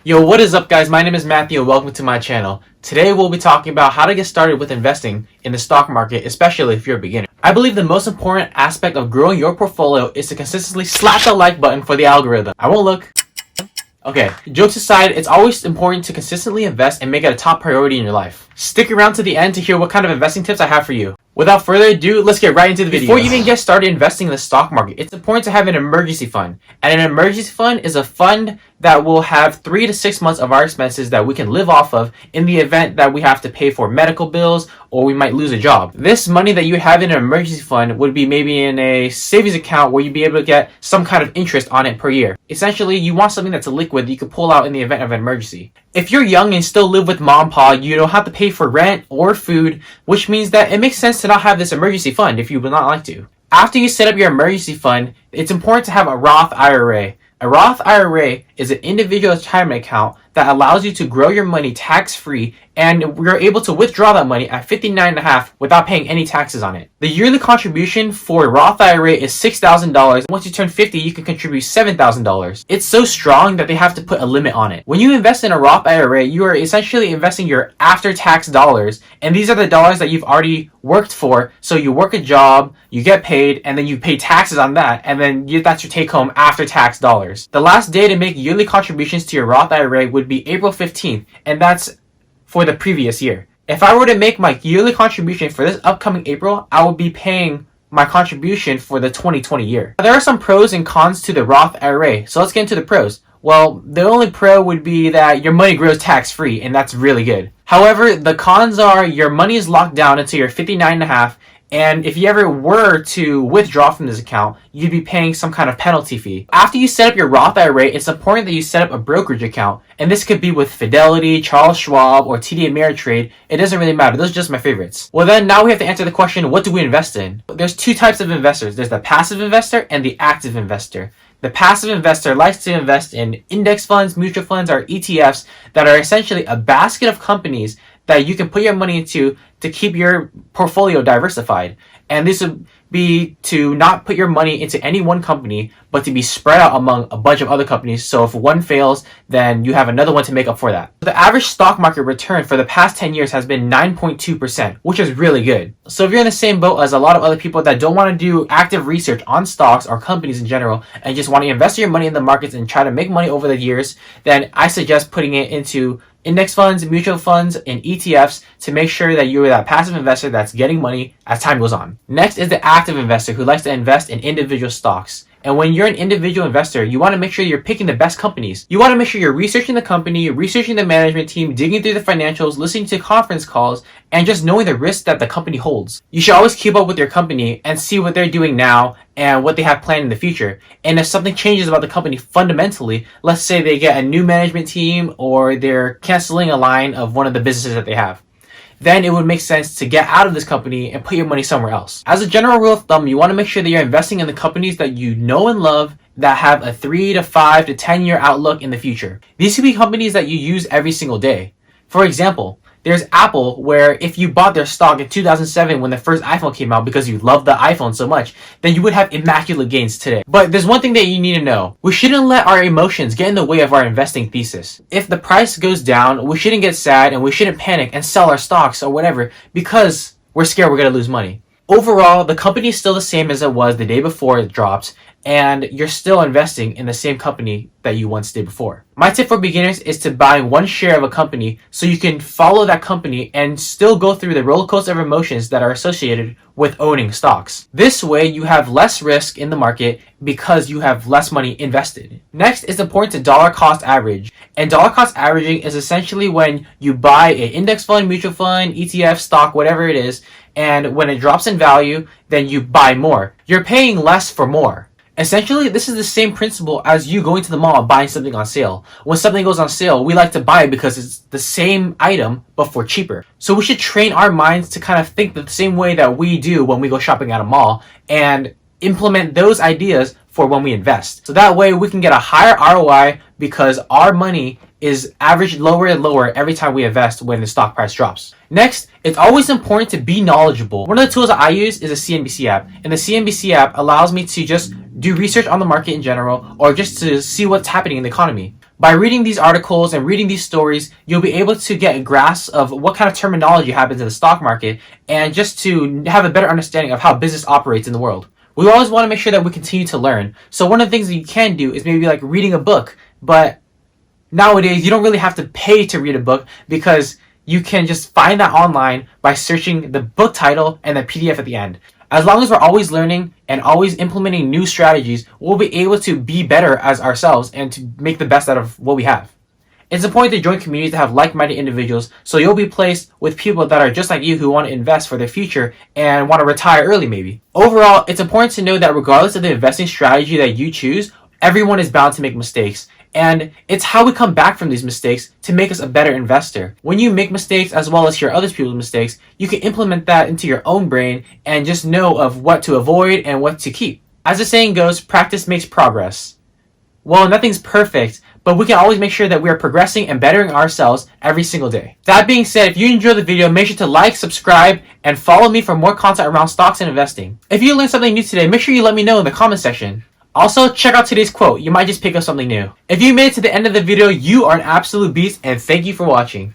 Yo, what is up guys? My name is Matthew and welcome to my channel. Today we'll be talking about how to get started with investing in the stock market, especially if you're a beginner. I believe the most important aspect of growing your portfolio is to consistently slap the like button for the algorithm. I won't look. Okay, jokes aside, it's always important to consistently invest and make it a top priority in your life. Stick around to the end to hear what kind of investing tips I have for you. Without further ado, let's get right into the video. Before you even get started investing in the stock market, it's important to have an emergency fund. And an emergency fund is a fund that will have 3 to 6 months of our expenses that we can live off of in the event that we have to pay for medical bills or we might lose a job. This money that you have in an emergency fund would be maybe in a savings account where you'd be able to get some kind of interest on it per year. Essentially, you want something that's liquid that you can pull out in the event of an emergency. If you're young and still live with mom and pa, you don't have to pay for rent or food, which means that it makes sense to not have this emergency fund if you would not like to. After you set up your emergency fund, it's important to have a Roth IRA. A Roth IRA is an individual retirement account that allows you to grow your money tax-free, and you're able to withdraw that money at 59.5 without paying any taxes on it. The yearly contribution for a Roth IRA is $6,000. Once you turn 50, you can contribute $7,000. It's so strong that they have to put a limit on it. When you invest in a Roth IRA, you are essentially investing your after-tax dollars, and these are the dollars that you've already worked for. So you work a job, you get paid, and then you pay taxes on that, and then that's your take-home after-tax dollars. The last day to make yearly contributions to your Roth IRA would be April 15th, and that's for the previous year. If I were to make my yearly contribution for this upcoming April, I would be paying my contribution for the 2020 year. There are some pros and cons to the Roth IRA, so let's get into the pros. Well, the only pro would be that your money grows tax-free, and that's really good. However, the cons are your money is locked down until you're 59.5, and if you ever were to withdraw from this account, you'd be paying some kind of penalty fee. After you set up your Roth IRA, it's important that you set up a brokerage account. And this could be with Fidelity, Charles Schwab, or TD Ameritrade. It doesn't really matter. Those are just my favorites. Well then, now we have to answer the question, what do we invest in? There's two types of investors. There's the passive investor and the active investor. The passive investor likes to invest in index funds, mutual funds, or ETFs that are essentially a basket of companies that you can put your money into to keep your portfolio diversified. And this would be to not put your money into any one company, but to be spread out among a bunch of other companies. So if one fails, then you have another one to make up for that. The average stock market return for the past 10 years has been 9.2%, which is really good. So if you're in the same boat as a lot of other people that don't want to do active research on stocks or companies in general, and just want to invest your money in the markets and try to make money over the years, then I suggest putting it into index funds, mutual funds, and ETFs to make sure that you're that passive investor that's getting money as time goes on. Next is the active investor who likes to invest in individual stocks. And when you're an individual investor, you want to make sure you're picking the best companies. You want to make sure you're researching the company, researching the management team, digging through the financials, listening to conference calls, and just knowing the risks that the company holds. You should always keep up with your company and see what they're doing now and what they have planned in the future. And if something changes about the company fundamentally, let's say they get a new management team or they're canceling a line of one of the businesses that they have, then it would make sense to get out of this company and put your money somewhere else. As a general rule of thumb, you want to make sure that you're investing in the companies that you know and love that have a 3 to 5 to 10 year outlook in the future. These could be companies that you use every single day. For example, there's Apple, where if you bought their stock in 2007 when the first iPhone came out because you loved the iPhone so much, then you would have immaculate gains today. But there's one thing that you need to know. We shouldn't let our emotions get in the way of our investing thesis. If the price goes down, we shouldn't get sad and we shouldn't panic and sell our stocks or whatever because we're scared we're going to lose money. Overall, the company is still the same as it was the day before it dropped, and you're still investing in the same company that you once did before. My tip for beginners is to buy one share of a company so you can follow that company and still go through the roller coaster of emotions that are associated with owning stocks. This way, you have less risk in the market because you have less money invested. Next, it's important to dollar cost average. And dollar cost averaging is essentially when you buy an index fund, mutual fund, ETF, stock, whatever it is, and when it drops in value, then you buy more. You're paying less for more. Essentially, this is the same principle as you going to the mall and buying something on sale. When something goes on sale, we like to buy it because it's the same item, but for cheaper. So we should train our minds to kind of think the same way that we do when we go shopping at a mall and implement those ideas for when we invest. So that way we can get a higher ROI because our money is averaged lower and lower every time we invest when the stock price drops. Next, it's always important to be knowledgeable. One of the tools that I use is a CNBC app. And the CNBC app allows me to just do research on the market in general or just to see what's happening in the economy. By reading these articles and reading these stories, you'll be able to get a grasp of what kind of terminology happens in the stock market and just to have a better understanding of how business operates in the world. We always want to make sure that we continue to learn. So one of the things that you can do is maybe like reading a book, but nowadays you don't really have to pay to read a book because you can just find that online by searching the book title and the PDF at the end. As long as we're always learning and always implementing new strategies, we'll be able to be better as ourselves and to make the best out of what we have. It's important to join communities that have like-minded individuals, so you'll be placed with people that are just like you who want to invest for their future and want to retire early maybe. Overall, it's important to know that regardless of the investing strategy that you choose, everyone is bound to make mistakes. And it's how we come back from these mistakes to make us a better investor. When you make mistakes as well as hear other people's mistakes, you can implement that into your own brain and just know of what to avoid and what to keep. As the saying goes, practice makes progress. Well, nothing's perfect, but we can always make sure that we are progressing and bettering ourselves every single day. That being said, if you enjoyed the video, make sure to like, subscribe, and follow me for more content around stocks and investing. If you learned something new today, make sure you let me know in the comment section. Also, check out today's quote. You might just pick up something new. If you made it to the end of the video, you are an absolute beast, and thank you for watching.